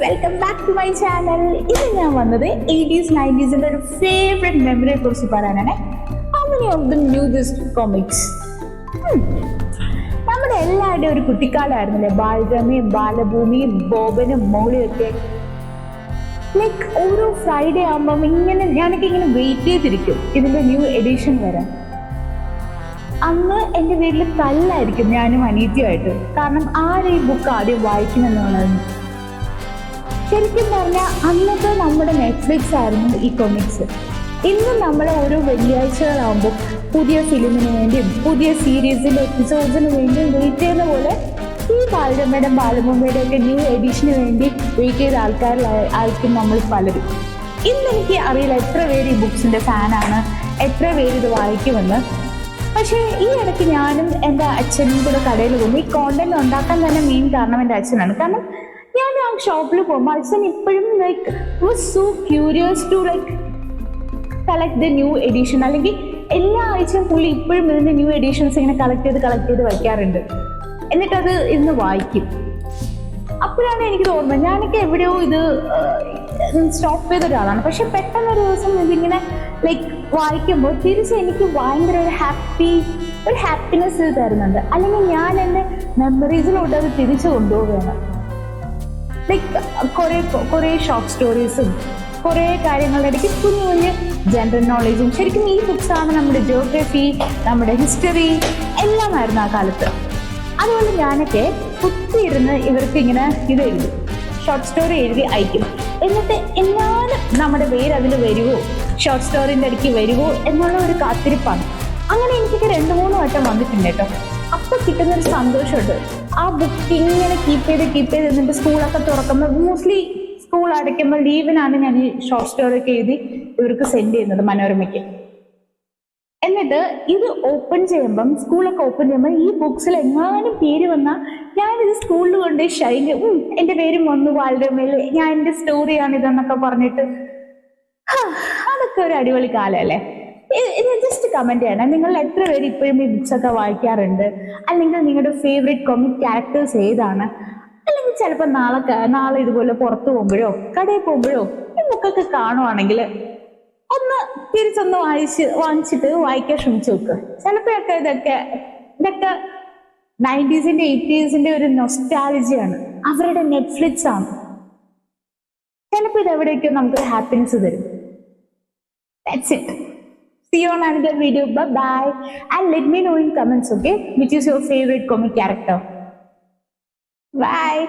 Welcome back to my channel. ഇത് ഞാൻ വന്നത് 80s 90s ഒരു ഫേവറേറ്റ് മെമ്മറിയെ കുറിച്ച് പറയാനാണ്. How many of them new this comics? നമ്മുടെ എല്ലാവരുടെയും ഒരു കുട്ടിക്കാലമായിരുന്നല്ലേ ബാലരമയും ബാലഭൂമിയും ബോബനും മോളിയും ഒക്കെ. ലൈക്ക് ഓരോ ഫ്രൈഡേ ആകുമ്പം ഞാനൊക്കെ ഇങ്ങനെ വെയിറ്റ് ചെയ്തിരിക്കും ഇതിന്റെ ന്യൂ എഡിഷൻ വരാൻ. അന്ന് എൻ്റെ വീട്ടിൽ തല്ലായിരിക്കും ഞാനും അനീതിയുമായിട്ട്. കാരണം ആരും ഈ ബുക്ക് ആദ്യം വായിക്കുമെന്നുള്ളതാണ്. ശരിക്കും പറഞ്ഞാൽ അന്നത്തെ നമ്മുടെ നെറ്റ്ഫ്ലിക്സ് ആയിരുന്നു ഈ കൊമിക്സ്. ഇന്ന് നമ്മൾ ഓരോ വെള്ളിയാഴ്ചകളാകുമ്പോൾ പുതിയ ഫിലിമിന് വേണ്ടിയും പുതിയ സീരീസിൻ്റെ എപ്പിസോഡ്സിന് വേണ്ടിയും വെയിറ്റ് ചെയ്യുന്ന പോലെ ഈ ബാലരമയുടെയും ബാലഭൂമിയുടെ ഒക്കെ ന്യൂ എഡിഷന് വേണ്ടി വെയിറ്റ് ചെയ്ത ആൾക്കാരിലായിരിക്കും നമ്മൾ പലരും. ഇന്നെനിക്ക് അറിയില്ല എത്ര പേര് ഈ ബുക്സിൻ്റെ ഫാനാണ്, എത്ര പേര് ഇത് വായിക്കുമെന്ന്. പക്ഷേ ഈ ഇടയ്ക്ക് ഞാനും എൻ്റെ അച്ഛനും കൂടെ കടയിൽ പോകും. ഈ കോണ്ടന്റ് ഉണ്ടാക്കാൻ തന്നെ മെയിൻ കാരണം എൻ്റെ അച്ഛനാണ്. കാരണം ഞാൻ ആ ഷോപ്പിൽ പോകുമ്പോൾ അച്ഛൻ ഇപ്പോഴും like was so curious to like collect the new edition. അല്ലെങ്കിൽ എല്ലാ ആഴ്ചയും പുള്ളി ഇപ്പോഴും ഇതിൻ്റെ ന്യൂ എഡിഷൻസ് ഇങ്ങനെ കളക്ട് ചെയ്ത് വയ്ക്കാറുണ്ട്. എന്നിട്ടത് ഇന്ന് വായിക്കും. അപ്പോഴാണ് എനിക്ക് തോന്നുന്നത് ഞാനൊക്കെ എവിടെയോ ഇത് സ്റ്റോപ്പ് ചെയ്ത ഒരാളാണ്. പക്ഷെ പെട്ടെന്നൊരു ദിവസം ഇതിങ്ങനെ ലൈക്ക് വായിക്കുമ്പോൾ തിരിച്ച് എനിക്ക് ഭയങ്കര ഒരു ഹാപ്പിനെസ് തരുന്നുണ്ട്. അല്ലെങ്കിൽ ഞാൻ എൻ്റെ മെമ്മറീസിലോട്ട് അത് തിരിച്ചു കൊണ്ടുപോവുകയാണ്. ലൈക്ക് കുറേ ഷോർട്ട് സ്റ്റോറീസും കുറേ കാര്യങ്ങളുടെ ഇടയ്ക്ക് കുഞ്ഞു ജനറൽ നോളേജും. ശരിക്കും ഈ ബുക്സാണ് നമ്മുടെ ജിയോഗ്രഫി, നമ്മുടെ ഹിസ്റ്ററി എല്ലാമായിരുന്നു ആ കാലത്ത്. അതുപോലെ ഞാനൊക്കെ കുത്തിയിരുന്ന് ഇവർക്ക് ഇങ്ങനെ ഇത് എഴുതും, ഷോർട്ട് സ്റ്റോറി എഴുതി അയക്കും. എന്നിട്ട് എന്നാലും നമ്മുടെ പേര് അതിൽ വരുമോ, ഷോർട്ട് സ്റ്റോറിൻ്റെ ഇടയ്ക്ക് വരുമോ എന്നുള്ള ഒരു കാത്തിരിപ്പാണ്. അങ്ങനെ എനിക്കൊക്കെ 2-3 വട്ടം വന്നിട്ടുണ്ട് കേട്ടോ. അപ്പോൾ കിട്ടുന്നൊരു സന്തോഷമുണ്ട്. ആ ബുക്ക് ഇങ്ങനെ കീപ്പ് ചെയ്ത് എന്നിട്ട് സ്കൂളൊക്കെ തുറക്കുമ്പോൾ മോസ്റ്റ്ലി സ്കൂൾ അടയ്ക്കുമ്പോൾ ലീവിനാണ് ഞാൻ ഈ ഷോർട്ട് സ്റ്റോറി ഒക്കെ എഴുതി ഇവർക്ക് സെൻഡ് ചെയ്യുന്നത് മനോരമയ്ക്ക്. എന്നിട്ട് ഇത് ഓപ്പൺ ചെയ്യുമ്പം സ്കൂളൊക്കെ ഓപ്പൺ ചെയ്യുമ്പോൾ ഈ ബുക്സിൽ എങ്ങാനും പേര് വന്നാൽ ഞാനിത് സ്കൂളിൽ കൊണ്ട് ഷൈന് എൻ്റെ പേരും വന്നു ബാലരമയിൽ, ഞാൻ എൻ്റെ സ്റ്റോറിയാണ് ഇതെന്നൊക്കെ പറഞ്ഞിട്ട്. അതൊക്കെ ഒരു അടിപൊളി കാലമല്ലേ. ഇത് ജസ്റ്റ് കമന്റ് ചെയ്യണം, നിങ്ങൾ എത്ര പേര് ഇപ്പോഴും ഈ ബുക്സ് ഒക്കെ വായിക്കാറുണ്ട്, അല്ലെങ്കിൽ നിങ്ങളുടെ ഫേവറേറ്റ് കോമിക് ക്യാരക്ടേഴ്സ് ഏതാണ്. അല്ലെങ്കിൽ ചിലപ്പോൾ നാളെ ഇതുപോലെ പുറത്തു പോകുമ്പോഴോ കടയിൽ പോകുമ്പോഴോ ഈ ബുക്കൊക്കെ കാണുവാണെങ്കിൽ ഒന്ന് തിരിച്ചൊന്ന് വാങ്ങിച്ചിട്ട് വായിക്കാൻ ശ്രമിച്ചു നോക്ക്. ചിലപ്പോഴൊക്കെ ഇതൊക്കെ 90s 80s ഒരു നൊസ്റ്റാൾജിയാണ്, അവരുടെ നെറ്റ്ഫ്ലിക്സ് ആണ്. ചിലപ്പോൾ ഇത് എവിടേക്കോ നമുക്കൊരു ഹാപ്പിനെസ് തരും. That's it. See you on another video. Bye-bye. And let me know in comments, okay? Which is your favorite comic character? Bye.